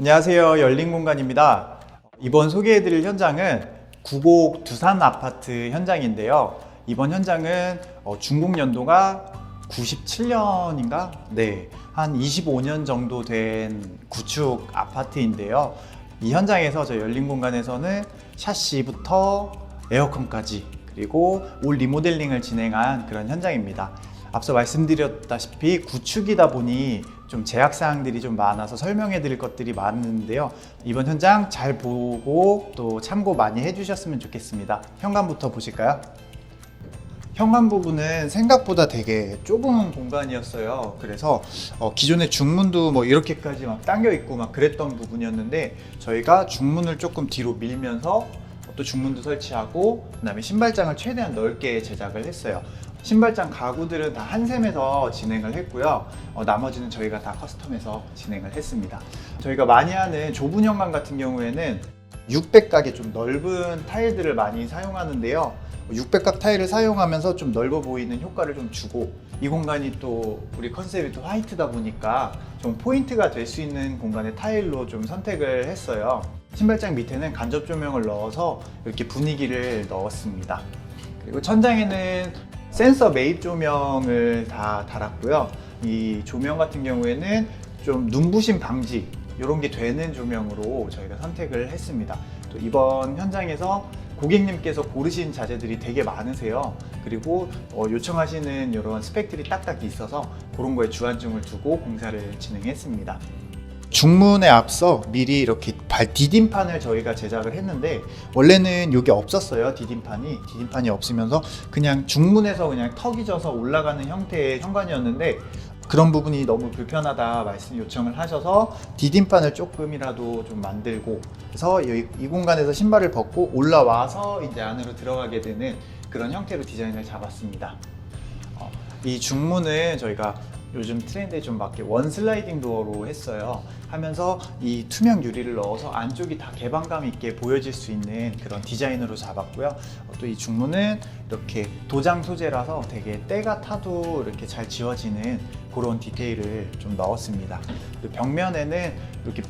안녕하세요. 열린공간입니다. 이번 소개해드릴 현장은 구곡 두산 아파트 현장인데요. 이번 현장은 준공 연도가 97년인가? 네, 한 25년 정도 된 구축 아파트인데요. 이 현장에서 저희 열린공간에서는 샤시부터 에어컨까지 그리고 올 리모델링을 진행한 그런 현장입니다. 앞서 말씀드렸다시피 구축이다 보니 좀 제약사항들이 좀 많아서 설명해 드릴 것들이 많은데요. 이번 현장 잘 보고 또 참고 많이 해주셨으면 좋겠습니다. 현관부터 보실까요? 현관 부분은 생각보다 되게 좁은 공간이었어요. 그래서 기존의 중문도 뭐 이렇게까지 막 당겨 있고 막 그랬던 부분이었는데 저희가 중문을 조금 뒤로 밀면서 또 중문도 설치하고 그다음에 신발장을 최대한 넓게 제작을 했어요. 신발장 가구들은 다 한샘에서 진행을 했고요. 나머지는 저희가 다 커스텀해서 진행을 했습니다. 저희가 많이 하는 좁은 현관 같은 경우에는 600각의 좀 넓은 타일들을 많이 사용하는데요. 600각 타일을 사용하면서 좀 넓어 보이는 효과를 좀 주고, 이 공간이 또 우리 컨셉이 또 화이트다 보니까 좀 포인트가 될 수 있는 공간의 타일로 좀 선택을 했어요. 신발장 밑에는 간접 조명을 넣어서 이렇게 분위기를 넣었습니다. 그리고 천장에는 센서 매입 조명을 다 달았고요. 이 조명 같은 경우에는 좀 눈부심 방지 이런 게 되는 조명으로 저희가 선택을 했습니다. 또 이번 현장에서 고객님께서 고르신 자재들이 되게 많으세요. 그리고 요청하시는 이런 스펙들이 딱딱 있어서 그런 거에 주안점을 두고 공사를 진행했습니다. 중문에 앞서 미리 이렇게 디딤판을 저희가 제작을 했는데, 원래는 이게 없었어요. 디딤판이 없으면서 그냥 중문에서 그냥 턱이 져서 올라가는 형태의 현관이었는데, 그런 부분이 너무 불편하다 말씀 요청을 하셔서 디딤판을 조금이라도 좀 만들고, 그래서 이 공간에서 신발을 벗고 올라와서 이제 안으로 들어가게 되는 그런 형태로 디자인을 잡았습니다. 이 중문은 저희가 요즘 트렌드에 좀 맞게 원 슬라이딩 도어로 했어요. 하면서 이 투명 유리를 넣어서 안쪽이 다 개방감 있게 보여질 수 있는 그런 디자인으로 잡았고요. 또 이 중문은 이렇게 도장 소재라서 되게 때가 타도 이렇게 잘 지워지는 그런 디테일을 좀 넣었습니다. 그리고 벽면에는 이렇게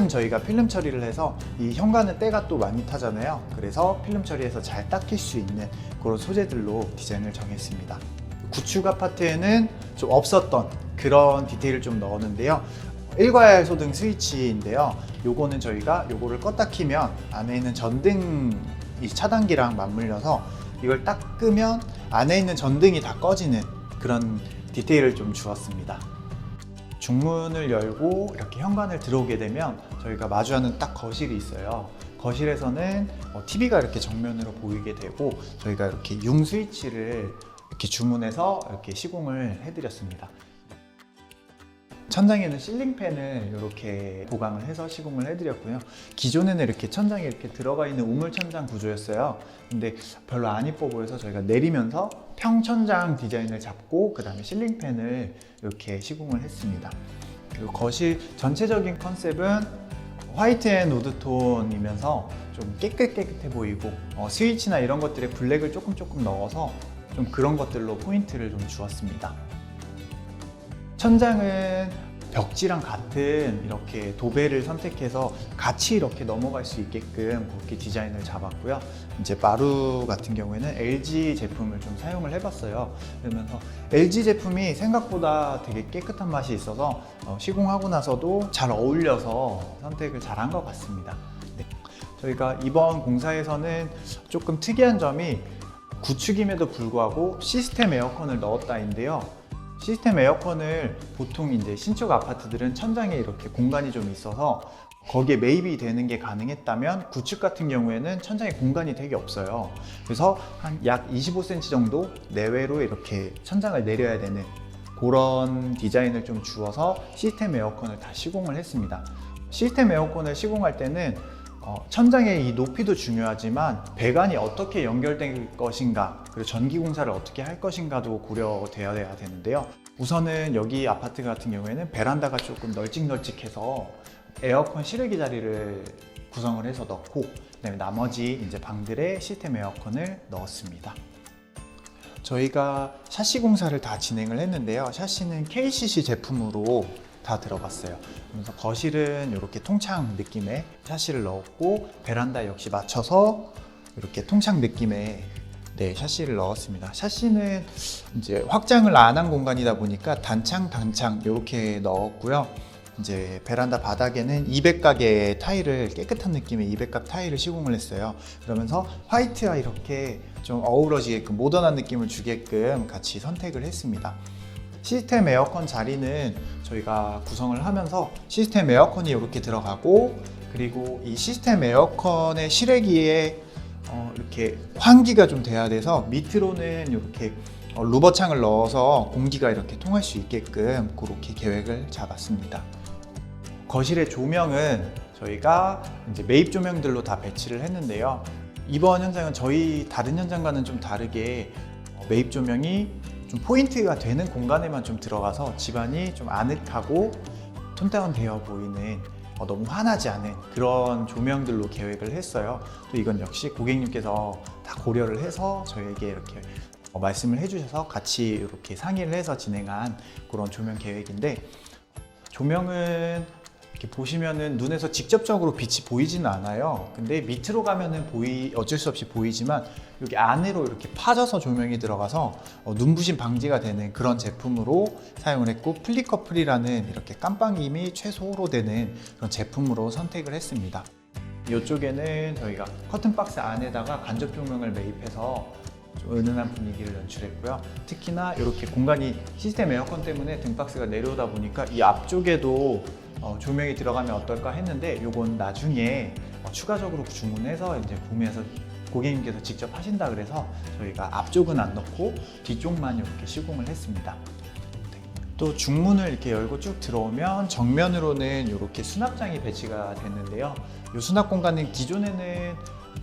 저희가 필름 처리를 해서, 이 현관은 때가 또 많이 타잖아요. 그래서 필름 처리해서 잘 닦일 수 있는 그런 소재들로 디자인을 정했습니다. 구축 아파트에는 좀 없었던 그런 디테일을 좀 넣었는데요. 일괄 소등 스위치인데요. 요거는 저희가 요거를 껐다 키면 안에 있는 전등 이 차단기랑 맞물려서 이걸 딱 끄면 안에 있는 전등이 다 꺼지는 그런 디테일을 좀 주었습니다. 중문을 열고 이렇게 현관을 들어오게 되면 저희가 마주하는 딱 거실이 있어요. 거실에서는 TV가 이렇게 정면으로 보이게 되고, 저희가 이렇게 융 스위치를 이렇게 주문해서 이렇게 시공을 해드렸습니다. 천장에는 실링팬을 이렇게 보강을 해서 시공을 해드렸고요. 기존에는 이렇게 천장에 이렇게 들어가 있는 우물 천장 구조였어요. 근데 별로 안 이뻐 보여서 저희가 내리면서 평천장 디자인을 잡고 그 다음에 실링팬을 이렇게 시공을 했습니다. 그리고 거실 전체적인 컨셉은 화이트 앤 우드 톤이면서 좀 깨끗해 보이고, 스위치나 이런 것들에 블랙을 조금 넣어서 좀 그런 것들로 포인트를 좀 주었습니다. 천장은 벽지랑 같은 이렇게 도배를 선택해서 같이 이렇게 넘어갈 수 있게끔 그렇게 디자인을 잡았고요. 이제 마루 같은 경우에는 LG 제품을 좀 사용을 해봤어요. 그러면서 LG 제품이 생각보다 되게 깨끗한 맛이 있어서 시공하고 나서도 잘 어울려서 선택을 잘한 것 같습니다. 네. 저희가 이번 공사에서는 조금 특이한 점이 구축임에도 불구하고 시스템 에어컨을 넣었다인데요. 시스템 에어컨을 보통 이제 신축 아파트들은 천장에 이렇게 공간이 좀 있어서 거기에 매입이 되는 게 가능했다면, 구축 같은 경우에는 천장에 공간이 되게 없어요. 그래서 한 약 25cm 정도 내외로 이렇게 천장을 내려야 되는 그런 디자인을 좀 주어서 시스템 에어컨을 다 시공을 했습니다. 시스템 에어컨을 시공할 때는 천장의 이 높이도 중요하지만 배관이 어떻게 연결될 것인가, 그리고 전기 공사를 어떻게 할 것인가도 고려되어야 되는데요. 우선은 여기 아파트 같은 경우에는 베란다가 조금 널찍널찍해서 에어컨 실외기 자리를 구성을 해서 넣고, 그다음에 나머지 이제 방들의 시스템 에어컨을 넣었습니다. 저희가 샤시 공사를 다 진행을 했는데요. 샤시는 KCC 제품으로 다 들어갔어요. 그래서 거실은 이렇게 통창 느낌의 샤시를 넣었고, 베란다 역시 맞춰서 이렇게 통창 느낌의 샤시를 넣었습니다. 샤시는 이제 확장을 안 한 공간이다 보니까 단창 이렇게 넣었고요. 이제 베란다 바닥에는 200각의 타일을, 깨끗한 느낌의 200각 타일을 시공을 했어요. 그러면서 화이트와 이렇게 좀 어우러지게끔, 모던한 느낌을 주게끔 같이 선택을 했습니다. 시스템 에어컨 자리는 저희가 구성을 하면서 시스템 에어컨이 이렇게 들어가고, 그리고 이 시스템 에어컨의 실외기에 이렇게 환기가 좀 돼야 돼서 밑으로는 이렇게 루버창을 넣어서 공기가 이렇게 통할 수 있게끔 그렇게 계획을 잡았습니다. 거실의 조명은 저희가 이제 매입 조명들로 다 배치를 했는데요. 이번 현장은 저희 다른 현장과는 좀 다르게 매입 조명이 좀 포인트가 되는 공간에만 좀 들어가서 집안이 좀 아늑하고 톤다운 되어 보이는, 너무 환하지 않은 그런 조명들로 계획을 했어요. 또 이건 역시 고객님께서 다 고려를 해서 저희에게 이렇게 말씀을 해주셔서 같이 이렇게 상의를 해서 진행한 그런 조명 계획인데, 조명은 이렇게 보시면은 눈에서 직접적으로 빛이 보이지는 않아요. 근데 밑으로 가면은 어쩔 수 없이 보이지만, 여기 안으로 이렇게 파져서 조명이 들어가서 눈부심 방지가 되는 그런 제품으로 사용을 했고, 플리커플이라는 이렇게 깜빡임이 최소로 되는 그런 제품으로 선택을 했습니다. 이쪽에는 저희가 커튼박스 안에다가 간접 조명을 매입해서 좀 은은한 분위기를 연출했고요. 특히나 이렇게 공간이 시스템 에어컨 때문에 등박스가 내려오다 보니까 이 앞쪽에도 조명이 들어가면 어떨까 했는데, 요건 나중에 추가적으로 주문해서 이제 구매해서 고객님께서 직접 하신다 그래서 저희가 앞쪽은 안 넣고 뒤쪽만 이렇게 시공을 했습니다. 또 중문을 이렇게 열고 쭉 들어오면 정면으로는 이렇게 수납장이 배치가 됐는데요. 이 수납 공간은 기존에는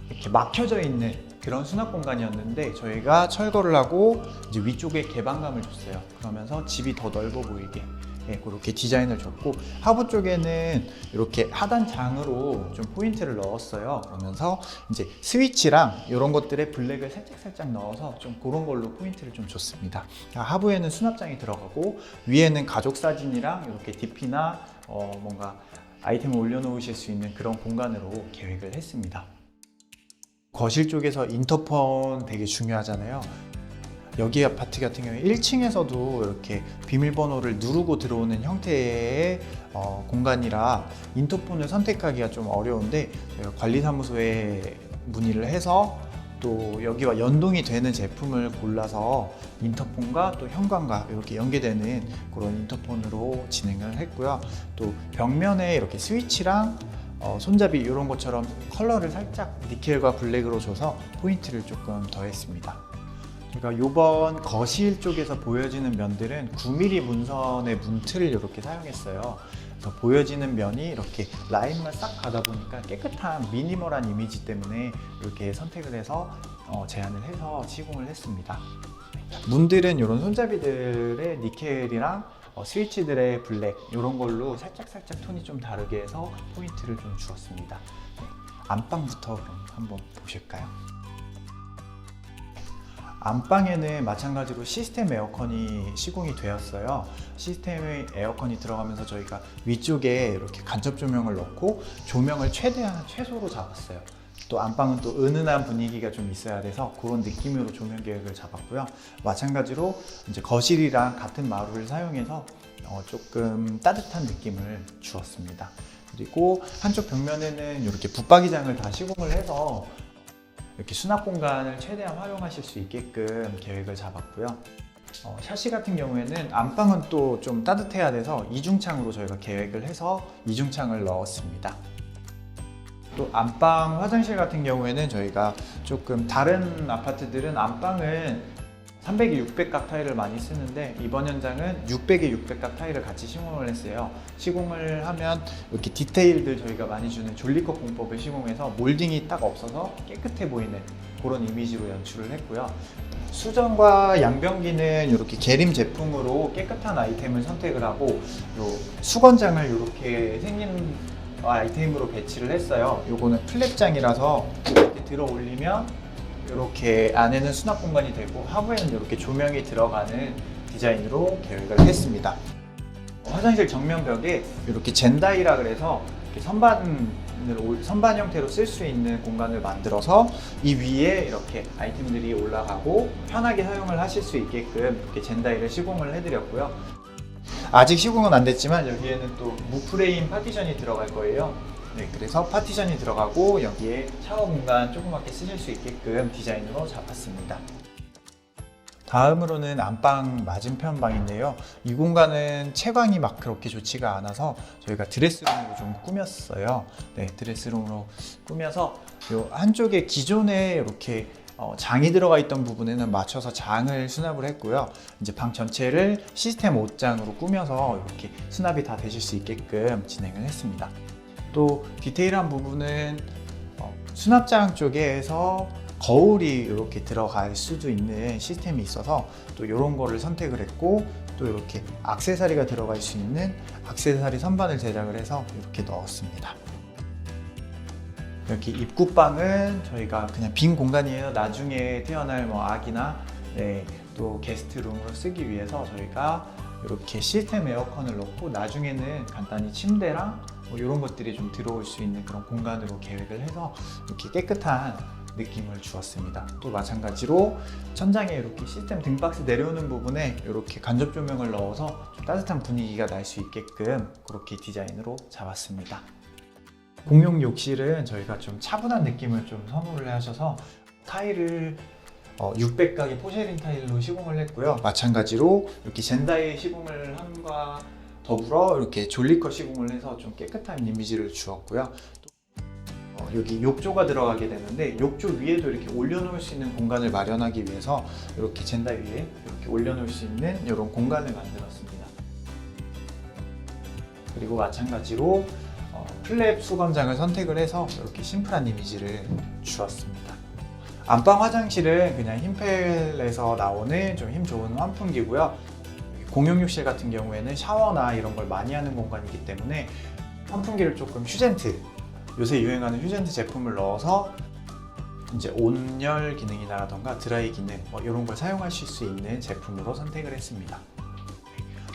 이렇게 막혀져 있는 그런 수납 공간이었는데, 저희가 철거를 하고 이제 위쪽에 개방감을 줬어요. 그러면서 집이 더 넓어 보이게 그렇게 디자인을 줬고, 하부 쪽에는 이렇게 하단장으로 좀 포인트를 넣었어요. 그러면서 이제 스위치랑 이런 것들에 블랙을 살짝 넣어서 좀 그런 걸로 포인트를 좀 줬습니다. 하부에는 수납장이 들어가고, 위에는 가족 사진이랑 이렇게 DP나 뭔가 아이템을 올려놓으실 수 있는 그런 공간으로 계획을 했습니다. 거실 쪽에서 인터폰 되게 중요하잖아요. 여기 아파트 같은 경우에 1층에서도 이렇게 비밀번호를 누르고 들어오는 형태의 공간이라 인터폰을 선택하기가 좀 어려운데, 저희가 관리사무소에 문의를 해서 또 여기와 연동이 되는 제품을 골라서 인터폰과 또 현관과 이렇게 연계되는 그런 인터폰으로 진행을 했고요. 또 벽면에 이렇게 스위치랑 손잡이 이런 것처럼 컬러를 살짝 니켈과 블랙으로 줘서 포인트를 조금 더했습니다. 제가 이번 거실 쪽에서 보여지는 면들은 9mm 문선의 문틀을 이렇게 사용했어요. 그래서 보여지는 면이 이렇게 라인만 싹 가다 보니까 깨끗한 미니멀한 이미지 때문에 이렇게 선택을 해서 제안을 해서 시공을 했습니다. 문들은 이런 손잡이들의 니켈이랑 스위치들의 블랙 이런 걸로 살짝 톤이 좀 다르게 해서 포인트를 좀 주었습니다. 안방부터 그럼 한번 보실까요? 안방에는 마찬가지로 시스템 에어컨이 시공이 되었어요. 시스템 에어컨이 들어가면서 저희가 위쪽에 이렇게 간접 조명을 넣고 조명을 최대한 최소로 잡았어요. 또 안방은 또 은은한 분위기가 좀 있어야 돼서 그런 느낌으로 조명 계획을 잡았고요. 마찬가지로 이제 거실이랑 같은 마루를 사용해서 조금 따뜻한 느낌을 주었습니다. 그리고 한쪽 벽면에는 이렇게 붙박이장을 다 시공을 해서 이렇게 수납 공간을 최대한 활용하실 수 있게끔 계획을 잡았고요. 샤시 같은 경우에는 안방은 또 좀 따뜻해야 돼서 이중창으로 저희가 계획을 해서 이중창을 넣었습니다. 또 안방 화장실 같은 경우에는 저희가 조금 다른 아파트들은 안방은 300에 600각 타일을 많이 쓰는데, 이번 현장은 600에 600각 타일을 같이 시공을 했어요. 시공을 하면 이렇게 디테일들 저희가 많이 주는 졸리컷 공법을 시공해서 몰딩이 딱 없어서 깨끗해 보이는 그런 이미지로 연출을 했고요. 수전과 양변기는 이렇게 계림 제품으로 깨끗한 아이템을 선택을 하고, 요 수건장을 이렇게 생긴 아이템으로 배치를 했어요. 요거는 플랩장이라서 이렇게 들어 올리면 이렇게 안에는 수납 공간이 되고 하부에는 이렇게 조명이 들어가는 디자인으로 계획을 했습니다. 화장실 정면 벽에 이렇게 젠다이라 그래서 이렇게 선반 형태로 쓸 수 있는 공간을 만들어서 이 위에 이렇게 아이템들이 올라가고 편하게 사용을 하실 수 있게끔 이렇게 젠다이를 시공을 해드렸고요. 아직 시공은 안 됐지만 여기에는 또 무프레임 파티션이 들어갈 거예요. 네, 그래서 파티션이 들어가고 여기에 샤워 공간 조그맣게 쓰실 수 있게끔 디자인으로 잡았습니다. 다음으로는 안방 맞은편 방인데요. 이 공간은 채광이 막 그렇게 좋지가 않아서 저희가 드레스룸으로 좀 꾸몄어요. 네, 드레스룸으로 꾸며서 요 한쪽에 기존에 이렇게 장이 들어가 있던 부분에는 맞춰서 장을 수납을 했고요. 이제 방 전체를 시스템 옷장으로 꾸며서 이렇게 수납이 다 되실 수 있게끔 진행을 했습니다. 또 디테일한 부분은 수납장 쪽에서 거울이 이렇게 들어갈 수도 있는 시스템이 있어서 또 이런 거를 선택을 했고, 또 이렇게 액세서리가 들어갈 수 있는 액세서리 선반을 제작을 해서 이렇게 넣었습니다. 여기 입구방은 저희가 그냥 빈 공간이에요. 나중에 태어날 아기나 또 게스트룸으로 쓰기 위해서 저희가 이렇게 시스템 에어컨을 넣고 나중에는 간단히 침대랑 이런 것들이 좀 들어올 수 있는 그런 공간으로 계획을 해서 이렇게 깨끗한 느낌을 주었습니다. 또 마찬가지로 천장에 이렇게 시스템 등박스 내려오는 부분에 이렇게 간접 조명을 넣어서 좀 따뜻한 분위기가 날 수 있게끔 그렇게 디자인으로 잡았습니다. 공용 욕실은 저희가 좀 차분한 느낌을 좀 선호를 하셔서 타일을 600각의 포쉐린 타일로 시공을 했고요. 마찬가지로 이렇게 젠다이 시공을 함과 더불어 이렇게 졸리컷 시공을 해서 좀 깨끗한 이미지를 주었고요. 여기 욕조가 들어가게 되는데 욕조 위에도 이렇게 올려놓을 수 있는 공간을 마련하기 위해서 이렇게 젠다이 위에 이렇게 올려놓을 수 있는 이런 공간을 만들었습니다. 그리고 마찬가지로 플랩 수검장을 선택을 해서 이렇게 심플한 이미지를 주었습니다. 안방 화장실은 그냥 흰펠에서 나오는 좀 힘 좋은 환풍기고요. 공용 욕실 같은 경우에는 샤워나 이런 걸 많이 하는 공간이기 때문에 환풍기를 조금 휴젠트, 요새 유행하는 휴젠트 제품을 넣어서 이제 온열 기능이라던가 드라이 기능 이런 걸 사용하실 수 있는 제품으로 선택을 했습니다.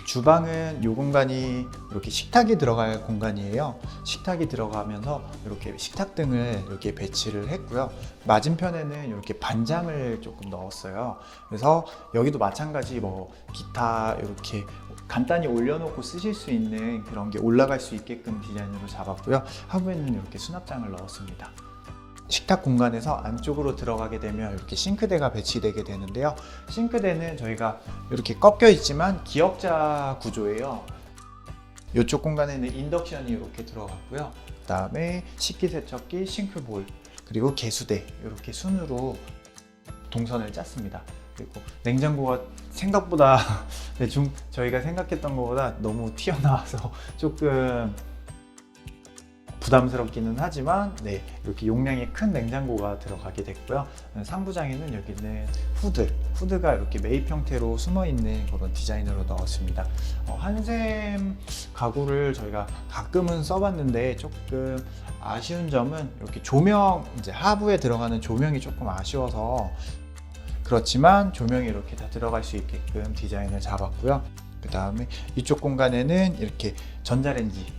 주방은 이 공간이 이렇게 식탁이 들어갈 공간이에요. 식탁이 들어가면서 이렇게 식탁등을 이렇게 배치를 했고요. 맞은편에는 이렇게 반장을 조금 넣었어요. 그래서 여기도 마찬가지 기타 이렇게 간단히 올려놓고 쓰실 수 있는 그런 게 올라갈 수 있게끔 디자인으로 잡았고요. 하부에는 이렇게 수납장을 넣었습니다. 식탁 공간에서 안쪽으로 들어가게 되면 이렇게 싱크대가 배치되게 되는데요. 싱크대는 저희가 이렇게 꺾여 있지만 기역자 구조예요. 이쪽 공간에는 인덕션이 이렇게 들어갔고요. 그 다음에 식기세척기, 싱크볼, 그리고 개수대 이렇게 순으로 동선을 짰습니다. 그리고 냉장고가 생각보다 저희가 생각했던 것보다 너무 튀어나와서 조금 부담스럽기는 하지만 이렇게 용량이 큰 냉장고가 들어가게 됐고요. 상부장에는 여기는 후드가 이렇게 매입 형태로 숨어있는 그런 디자인으로 넣었습니다. 한샘 가구를 저희가 가끔은 써봤는데 조금 아쉬운 점은 이렇게 조명, 이제 하부에 들어가는 조명이 조금 아쉬워서, 그렇지만 조명이 이렇게 다 들어갈 수 있게끔 디자인을 잡았고요. 그 다음에 이쪽 공간에는 이렇게 전자레인지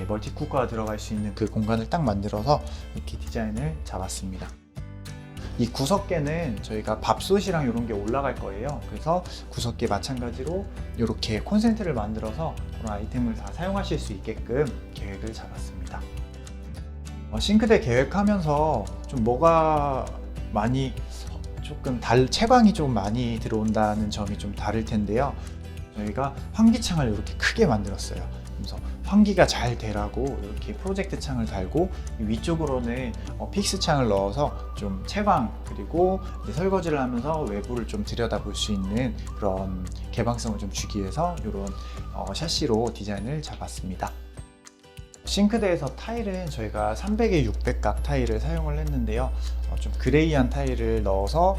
멀티쿠커가 들어갈 수 있는 그 공간을 딱 만들어서 이렇게 디자인을 잡았습니다. 이 구석계는 저희가 밥솥이랑 이런 게 올라갈 거예요. 그래서 구석계 마찬가지로 이렇게 콘센트를 만들어서 그런 아이템을 다 사용하실 수 있게끔 계획을 잡았습니다. 싱크대 계획하면서 좀 뭐가 많이 조금 채광이 좀 많이 들어온다는 점이 좀 다를 텐데요. 저희가 환기창을 이렇게 크게 만들었어요. 그래서 환기가 잘 되라고 이렇게 프로젝트 창을 달고 위쪽으로는 픽스 창을 넣어서 좀 채광, 그리고 설거지를 하면서 외부를 좀 들여다볼 수 있는 그런 개방성을 좀 주기 위해서 이런 샤시로 디자인을 잡았습니다. 싱크대에서 타일은 저희가 300에 600각 타일을 사용을 했는데요. 좀 그레이한 타일을 넣어서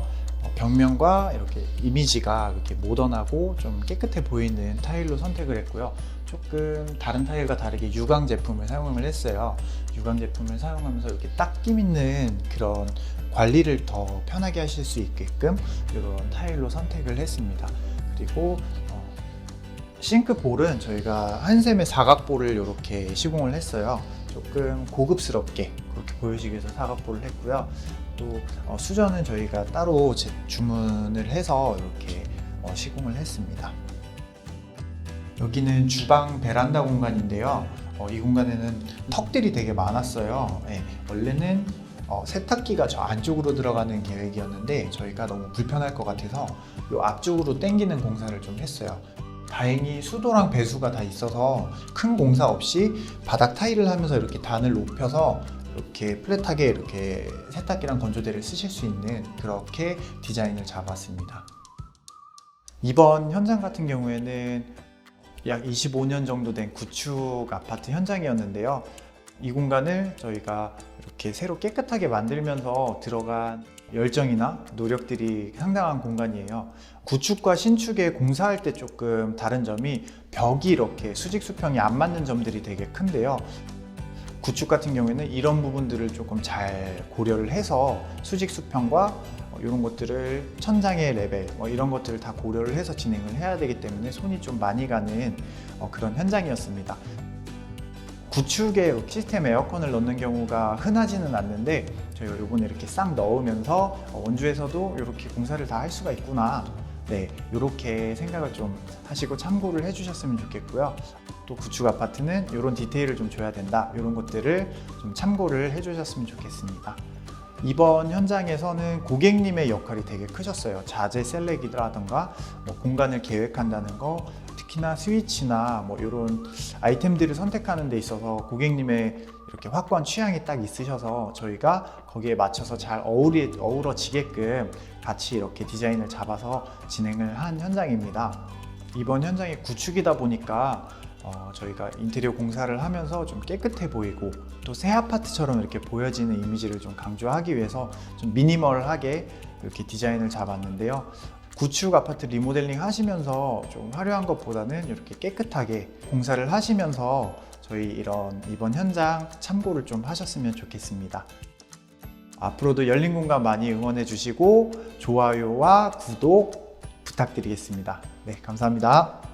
벽면과 이렇게 이미지가 이렇게 모던하고 좀 깨끗해 보이는 타일로 선택을 했고요. 조금 다른 타일과 다르게 유광 제품을 사용을 했어요. 유광 제품을 사용하면서 이렇게 닦임 있는 그런 관리를 더 편하게 하실 수 있게끔 이런 타일로 선택을 했습니다. 그리고 싱크볼은 저희가 한샘의 사각볼을 이렇게 시공을 했어요. 조금 고급스럽게 그렇게 보여지기 위해서 사각볼을 했고요. 또 수전은 저희가 따로 주문을 해서 이렇게 시공을 했습니다. 여기는 주방 베란다 공간인데요. 이 공간에는 턱들이 되게 많았어요. 네, 원래는 세탁기가 저 안쪽으로 들어가는 계획이었는데 저희가 너무 불편할 것 같아서 이 앞쪽으로 당기는 공사를 좀 했어요. 다행히 수도랑 배수가 다 있어서 큰 공사 없이 바닥 타일을 하면서 이렇게 단을 높여서 이렇게 플랫하게 이렇게 세탁기랑 건조대를 쓰실 수 있는 그렇게 디자인을 잡았습니다. 이번 현장 같은 경우에는 약 25년 정도 된 구축 아파트 현장이었는데요. 이 공간을 저희가 이렇게 새로 깨끗하게 만들면서 들어간 열정이나 노력들이 상당한 공간이에요. 구축과 신축에 공사할 때 조금 다른 점이 벽이 이렇게 수직 수평이 안 맞는 점들이 되게 큰데요. 구축 같은 경우에는 이런 부분들을 조금 잘 고려를 해서 수직 수평과 이런 것들을 천장의 레벨 이런 것들을 다 고려를 해서 진행을 해야 되기 때문에 손이 좀 많이 가는 그런 현장이었습니다. 구축에 시스템 에어컨을 넣는 경우가 흔하지는 않는데 저희가 이번에 이렇게 싹 넣으면서 원주에서도 이렇게 공사를 다 할 수가 있구나, 네, 이렇게 생각을 좀 하시고 참고를 해주셨으면 좋겠고요. 또 구축 아파트는 이런 디테일을 좀 줘야 된다, 이런 것들을 좀 참고를 해주셨으면 좋겠습니다. 이번 현장에서는 고객님의 역할이 되게 크셨어요. 자재 셀렉이라던가 공간을 계획한다는 거, 특히나 스위치나 이런 아이템들을 선택하는 데 있어서 고객님의 이렇게 확고한 취향이 딱 있으셔서 저희가 거기에 맞춰서 잘 어우러지게끔 같이 이렇게 디자인을 잡아서 진행을 한 현장입니다. 이번 현장이 구축이다 보니까 저희가 인테리어 공사를 하면서 좀 깨끗해 보이고 또 새 아파트처럼 이렇게 보여지는 이미지를 좀 강조하기 위해서 좀 미니멀하게 이렇게 디자인을 잡았는데요. 구축 아파트 리모델링 하시면서 좀 화려한 것보다는 이렇게 깨끗하게 공사를 하시면서 저희 이번 현장 참고를 좀 하셨으면 좋겠습니다. 앞으로도 열린 공간 많이 응원해 주시고 좋아요와 구독 부탁드리겠습니다. 네, 감사합니다.